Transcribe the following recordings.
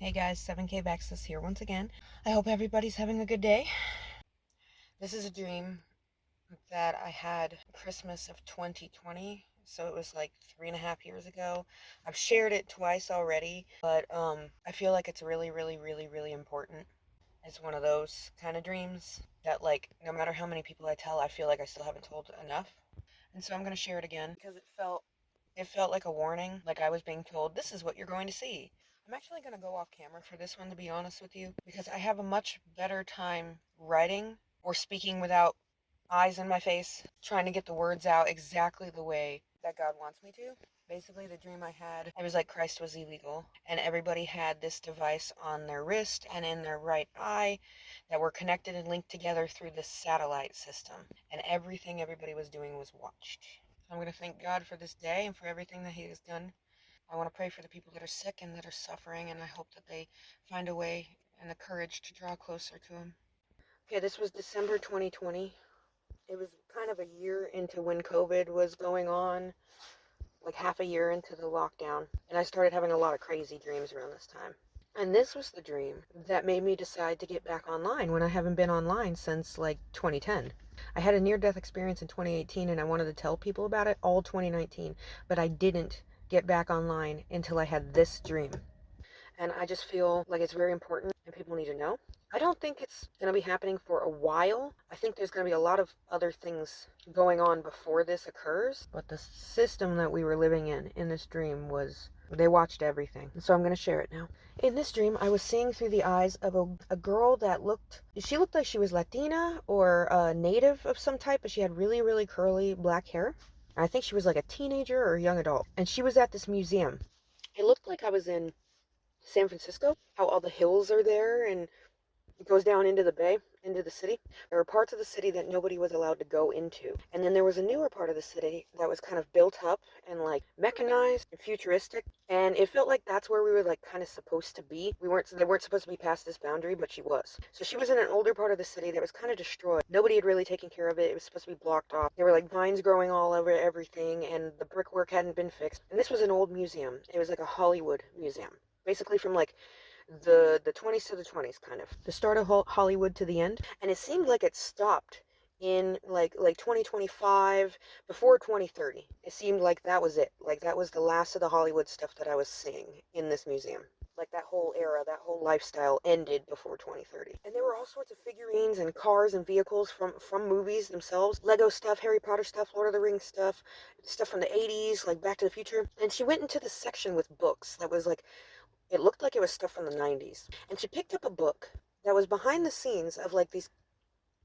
Hey guys, 7K Baxis here once again. I hope everybody's having a good day. This is a dream that I had Christmas of 2020, so it was like 3.5 years ago. I've shared it twice already, but I feel like it's really, really, really, really important. It's one of those kind of dreams that, like, no matter how many people I tell, I feel like I still haven't told enough. And so I'm gonna share it again because it felt like a warning, like I was being told, this is what you're going to see. I'm actually going to go off camera for this one, to be honest with you, because I have a much better time writing or speaking without eyes in my face, trying to get the words out exactly the way that God wants me to. Basically, the dream I had, it was like Christ was illegal, and everybody had this device on their wrist and in their right eye that were connected and linked together through this satellite system, and everything everybody was doing was watched. I'm going to thank God for this day and for everything that He has done. I want to pray for the people that are sick and that are suffering, and I hope that they find a way and the courage to draw closer to Him. Okay, this was December 2020. It was kind of a year into when COVID was going on, like half a year into the lockdown, and I started having a lot of crazy dreams around this time. And this was the dream that made me decide to get back online when I haven't been online since like 2010. I had a near death experience in 2018 and I wanted to tell people about it all 2019, but I didn't get back online until I had this dream. And I just feel like it's very important and people need to know. I don't think it's going to be happening for a while. I think there's going to be a lot of other things going on before this occurs. But the system that we were living in this dream was, they watched everything. And so I'm going to share it now. In this dream, I was seeing through the eyes of a girl that she looked like she was Latina or a native of some type, but she had really, really curly black hair. I think she was like a teenager or a young adult. And she was at this museum. It looked like I was in San Francisco, how all the hills are there and it goes down into the bay, into the city. There were parts of the city that nobody was allowed to go into. And then there was a newer part of the city that was kind of built up and like mechanized and futuristic. And it felt like that's where we were like kind of supposed to be. They weren't supposed to be past this boundary, but she was. So she was in an older part of the city that was kind of destroyed. Nobody had really taken care of it. It was supposed to be blocked off. There were like vines growing all over everything and the brickwork hadn't been fixed. And this was an old museum. It was like a Hollywood museum. Basically from like the 20s to the 20s, kind of the start of Hollywood to the end, and it seemed like it stopped in like 2025 before 2030. It seemed like that was it, like that was the last of the Hollywood stuff that I was seeing in this museum. Like that whole era, that whole lifestyle ended before 2030. And there were all sorts of figurines and cars and vehicles from movies themselves, Lego stuff, Harry Potter stuff, Lord of the Rings stuff from the 80s, like Back to the Future. And she went into the section with books that was like, it looked like it was stuff from the 90s. And she picked up a book that was behind the scenes of like these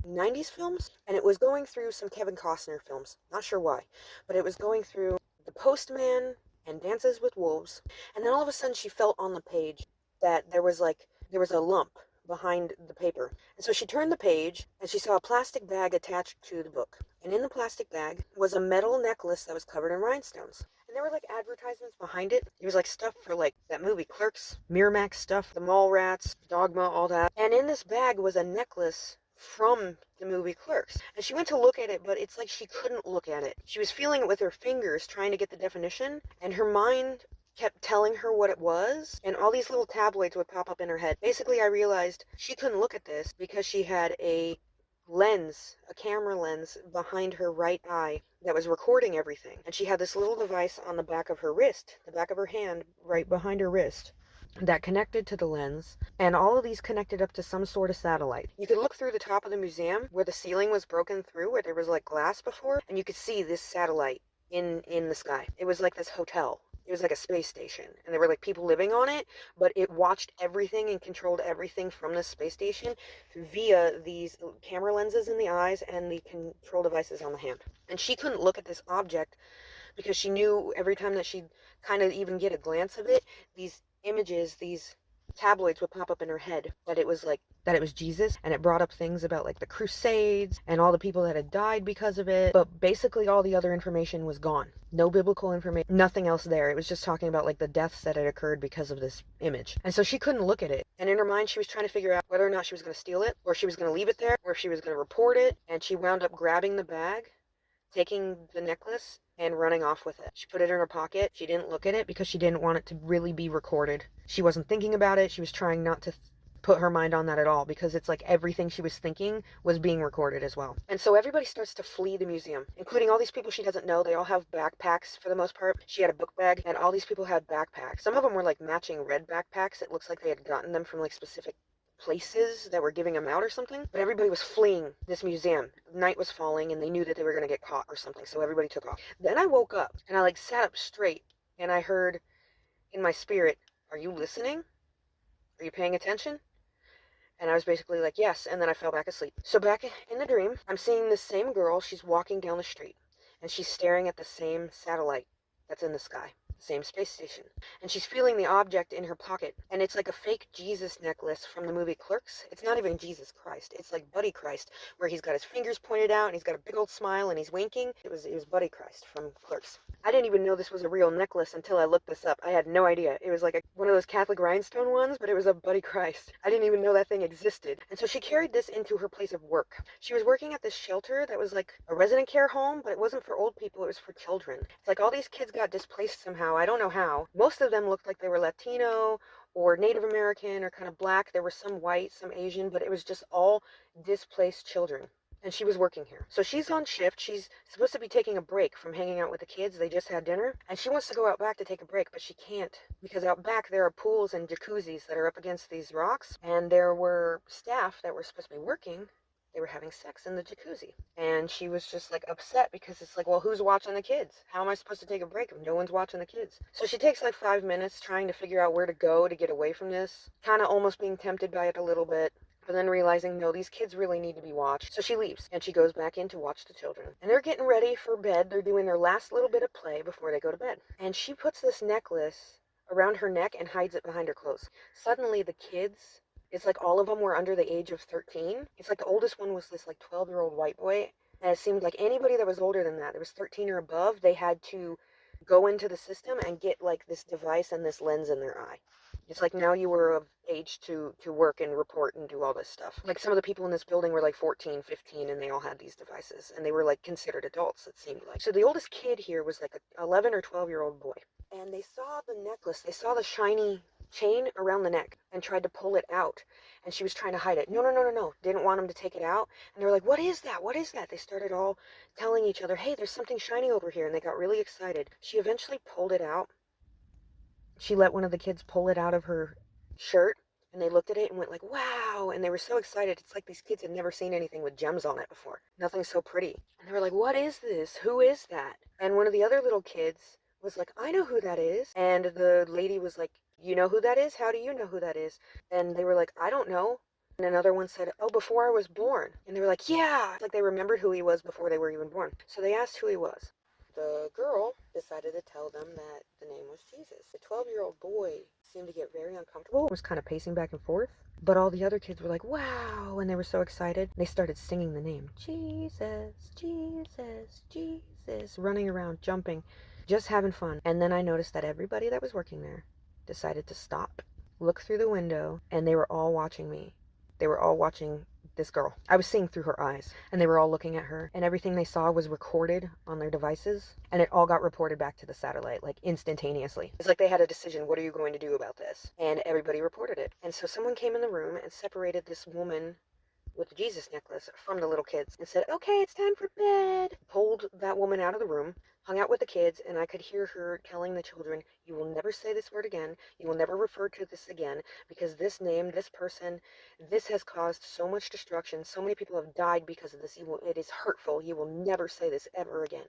90s films, and it was going through some Kevin Costner films. Not sure why, but it was going through The Postman and Dances with Wolves. And then all of a sudden she felt on the page that there was a lump behind the paper. And so she turned the page and she saw a plastic bag attached to the book. And in the plastic bag was a metal necklace that was covered in rhinestones. And there were like advertisements behind it. It was like stuff for like that movie Clerks, Miramax stuff, the Mallrats, Dogma, all that. And in this bag was a necklace from the movie Clerks. And she went to look at it, but it's like she couldn't look at it. She was feeling it with her fingers, trying to get the definition, and her mind kept telling her what it was, and all these little tabloids would pop up in her head. Basically, I realized she couldn't look at this because she had a lens, a camera lens behind her right eye that was recording everything. And she had this little device on the back of her wrist, the back of her hand, right behind her wrist, that connected to the lens, and all of these connected up to some sort of satellite. You could look through the top of the museum where the ceiling was broken through, where there was like glass before, and you could see this satellite in the sky. It was like this hotel. It was like a space station, and there were like people living on it, but it watched everything and controlled everything from this space station via these camera lenses in the eyes and the control devices on the hand. And she couldn't look at this object because she knew every time that she'd kind of even get a glance of it, these images, these tabloids would pop up in her head that it was Jesus, and it brought up things about like the Crusades and all the people that had died because of it. But basically all the other information was gone. No biblical information, nothing else there. It was just talking about like the deaths that had occurred because of this image. And so she couldn't look at it. And in her mind, she was trying to figure out whether or not she was going to steal it, or she was going to leave it there, or if she was going to report it. And she wound up grabbing the bag, taking the necklace, and running off with it. She put it in her pocket. She didn't look at it because she didn't want it to really be recorded. She wasn't thinking about it. She was trying not to put her mind on that at all, because it's like everything she was thinking was being recorded as well. And so everybody starts to flee the museum, including all these people she doesn't know. They all have backpacks for the most part. She had a book bag, and all these people had backpacks. Some of them were like matching red backpacks. It looks like they had gotten them from like specific places that were giving them out or something. But everybody was fleeing this museum. Night was falling, and they knew that they were going to get caught or something, so everybody took off. Then I woke up, and I like sat up straight, and I heard in my spirit, "Are you listening? Are you paying attention?" And I was basically like, yes. And then I fell back asleep. So back in the dream, I'm seeing this same girl. She's walking down the street, and she's staring at the same satellite that's in the sky, the same space station. And she's feeling the object in her pocket. And it's like a fake Jesus necklace from the movie Clerks. It's not even Jesus Christ. It's like Buddy Christ, where he's got his fingers pointed out and he's got a big old smile and he's winking. It was Buddy Christ from Clerks. I didn't even know this was a real necklace until I looked this up. I had no idea. It was like one of those Catholic rhinestone ones, but it was a Buddy Christ. I didn't even know that thing existed. And so she carried this into her place of work. She was working at this shelter that was like a resident care home, but it wasn't for old people, it was for children. It's like all these kids got displaced somehow. I don't know how. Most of them looked like they were Latino or Native American or kind of black. There were some white, some Asian, but it was just all displaced children. And she was working here. So she's on shift. She's supposed to be taking a break from hanging out with the kids. They just had dinner. And she wants to go out back to take a break, but she can't, because out back there are pools and jacuzzis that are up against these rocks. And there were staff that were supposed to be working. They were having sex in the jacuzzi. And she was just like upset, because it's like, well, who's watching the kids? How am I supposed to take a break if no one's watching the kids? So she takes like 5 minutes trying to figure out where to go to get away from this, kind of almost being tempted by it a little bit. But then realizing, no, these kids really need to be watched. So she leaves, and she goes back in to watch the children. And they're getting ready for bed. They're doing their last little bit of play before they go to bed. And she puts this necklace around her neck and hides it behind her clothes. Suddenly, the kids, it's like all of them were under the age of 13. It's like the oldest one was this like 12-year-old white boy. And it seemed like anybody that was older than that was 13 or above, they had to go into the system and get like this device and this lens in their eye. It's like now you were of age to work and report and do all this stuff. Like some of the people in this building were like 14, 15, and they all had these devices, and they were like considered adults, it seemed like. So the oldest kid here was like a 11 or 12-year-old boy. And they saw the necklace, they saw the shiny chain around the neck and tried to pull it out. And she was trying to hide it. No, no, no, no, no. Didn't want him to take it out. And they were like, what is that? What is that? They started all telling each other, hey, there's something shiny over here. And they got really excited. She eventually pulled it out. She let one of the kids pull it out of her shirt, and they looked at it and went like, wow. And they were so excited. It's like these kids had never seen anything with gems on it before. Nothing so pretty. And they were like, what is this? Who is that? And one of the other little kids was like, I know who that is. And the lady was like, you know who that is? How do you know who that is? And they were like, I don't know. And another one said, oh, before I was born. And they were like, yeah. It's like they remembered who he was before they were even born. So they asked who he was. The girl decided to tell them that the name was Jesus. The 12-year-old boy seemed to get very uncomfortable, was kind of pacing back and forth. But all the other kids were like, wow, and they were so excited. They started singing the name, Jesus, Jesus, Jesus, running around, jumping, just having fun. And then I noticed that everybody that was working there decided to stop, look through the window, and they were all watching me. They were all watching this girl. I was seeing through her eyes, and they were all looking at her, and everything they saw was recorded on their devices, and it all got reported back to the satellite, like instantaneously. It's like they had a decision, what are you going to do about this? And everybody reported it. And so someone came in the room and separated this woman with the Jesus necklace from the little kids and said, okay, it's time for bed. Pulled that woman out of the room, hung out with the kids, and I could hear her telling the children, you will never say this word again. You will never refer to this again, because this name, this person, this has caused so much destruction. So many people have died because of this. It is hurtful. You will never say this ever again.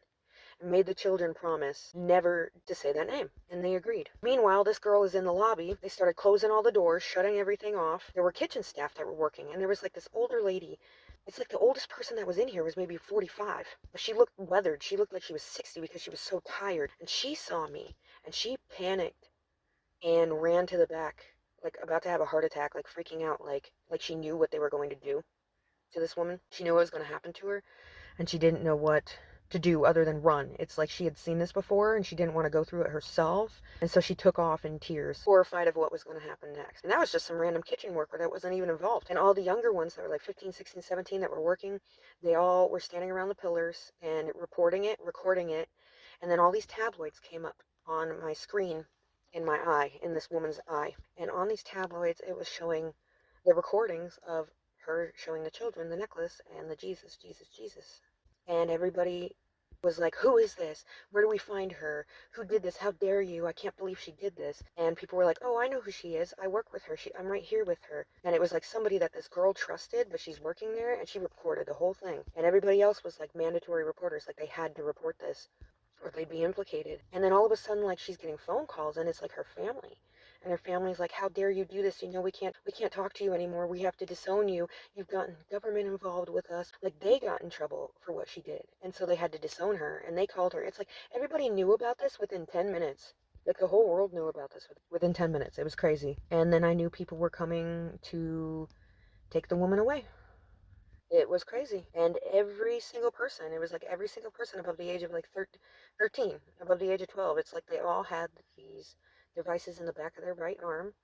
And made the children promise never to say that name, and they agreed. Meanwhile, this girl is in the lobby. They started closing all the doors, shutting everything off. There were kitchen staff that were working, and there was like this older lady. It's like the oldest person that was in here was maybe 45, but she looked weathered. She looked like she was 60 because she was so tired. And she saw me, and she panicked and ran to the back, like about to have a heart attack, like freaking out, like she knew what they were going to do to this woman. She knew what was going to happen to her, and she didn't know what to do other than run. It's like she had seen this before and she didn't want to go through it herself, and so she took off in tears, horrified of what was going to happen next. And that was just some random kitchen worker that wasn't even involved. And all the younger ones that were like 15, 16, 17 that were working, they all were standing around the pillars and reporting it, recording it, And then all these tabloids came up on my screen in my eye, in this woman's eye. And on these tabloids, it was showing the recordings of her showing the children the necklace and the Jesus, Jesus, Jesus. And everybody was like, who is this? Where do we find her? Who did this? How dare you? I can't believe she did this. And people were like, oh, I know who she is. I work with her. I'm right here with her. And it was like somebody that this girl trusted, but she's working there, and she recorded the whole thing. And everybody else was like mandatory reporters, like they had to report this or they'd be implicated. And then all of a sudden, like, she's getting phone calls, and it's like her family. And her family's like, how dare you do this? You know, we can't talk to you anymore. We have to disown you. You've gotten government involved with us. Like, they got in trouble for what she did. And so they had to disown her, and they called her. It's like everybody knew about this within 10 minutes. Like, the whole world knew about this within 10 minutes. It was crazy. And then I knew people were coming to take the woman away. It was crazy. And every single person, it was like every single person above the age of like 13, above the age of 12, it's like they all had these devices in the back of their right arm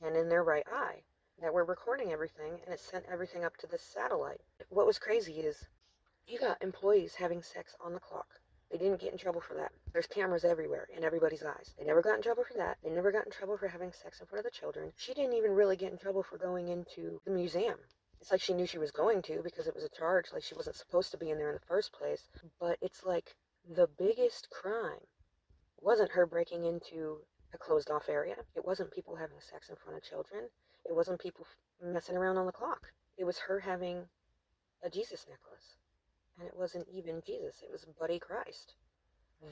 and in their right eye that were recording everything, and it sent everything up to this satellite. What was crazy is you got employees having sex on the clock. They didn't get in trouble for that. There's cameras everywhere in everybody's eyes. They never got in trouble for that. They never got in trouble for having sex in front of the children. She didn't even really get in trouble for going into the museum. It's like she knew she was going to because it was a charge, like she wasn't supposed to be in there in the first place. But it's like the biggest crime wasn't her breaking into a closed off area. It wasn't people having sex in front of children. It wasn't people messing around on the clock. It was her having a Jesus necklace. And it wasn't even Jesus, it was Buddy Christ.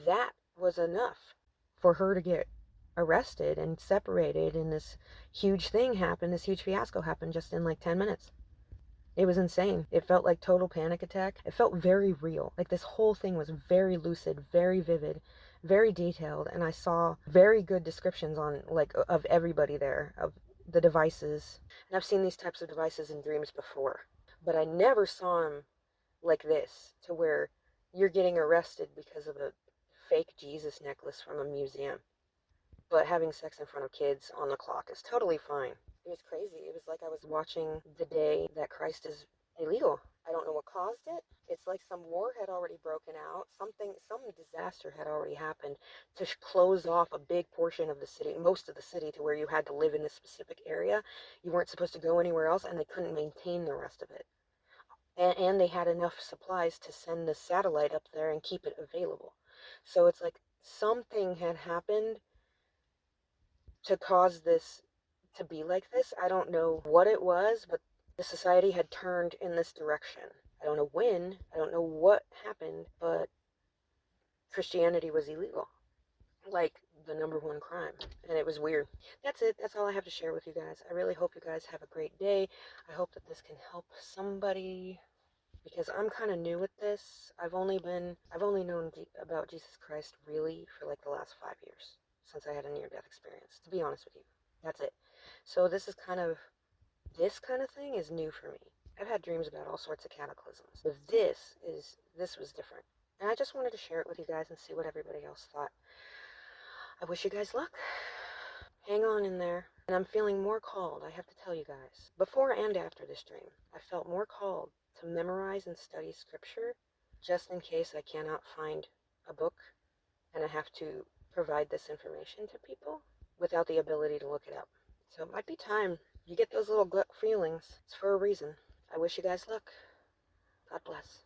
That was enough for her to get arrested and separated, and this huge thing happened, this huge fiasco happened just in like 10 minutes. It was insane. It felt like total panic attack. It felt very real. Like this whole thing was very lucid, very vivid, very detailed, and I saw very good descriptions on like of everybody there, of the devices. And I've seen these types of devices in dreams before, but I never saw them like this, to where you're getting arrested because of a fake Jesus necklace from a museum. But having sex in front of kids on the clock is totally fine. It was crazy. It was like I was watching the day that Christ is illegal. I don't know what caused it. It's like some war had already broken out. Some disaster had already happened to close off a big portion of the city, most of the city, to where you had to live in a specific area. You weren't supposed to go anywhere else, and they couldn't maintain the rest of it. And they had enough supplies to send the satellite up there and keep it available. So it's like something had happened to cause this to be like this. I don't know what it was, but the society had turned in this direction. I don't know when, I don't know what happened, but Christianity was illegal. Like the number one crime. And it was weird. That's it. That's all I have to share with you guys. I really hope you guys have a great day. I hope that this can help somebody, because I'm kind of new with this. I've only known about Jesus Christ really for like the last 5 years, since I had a near-death experience, to be honest with you. That's it. So this kind of thing is new for me. I've had dreams about all sorts of cataclysms, but this was different. And I just wanted to share it with you guys and see what everybody else thought. I wish you guys luck. Hang on in there. And I'm feeling more called, I have to tell you guys. Before and after this dream, I felt more called to memorize and study scripture, just in case I cannot find a book and I have to provide this information to people without the ability to look it up. So it might be time. You get those little gut feelings. It's for a reason. I wish you guys luck. God bless.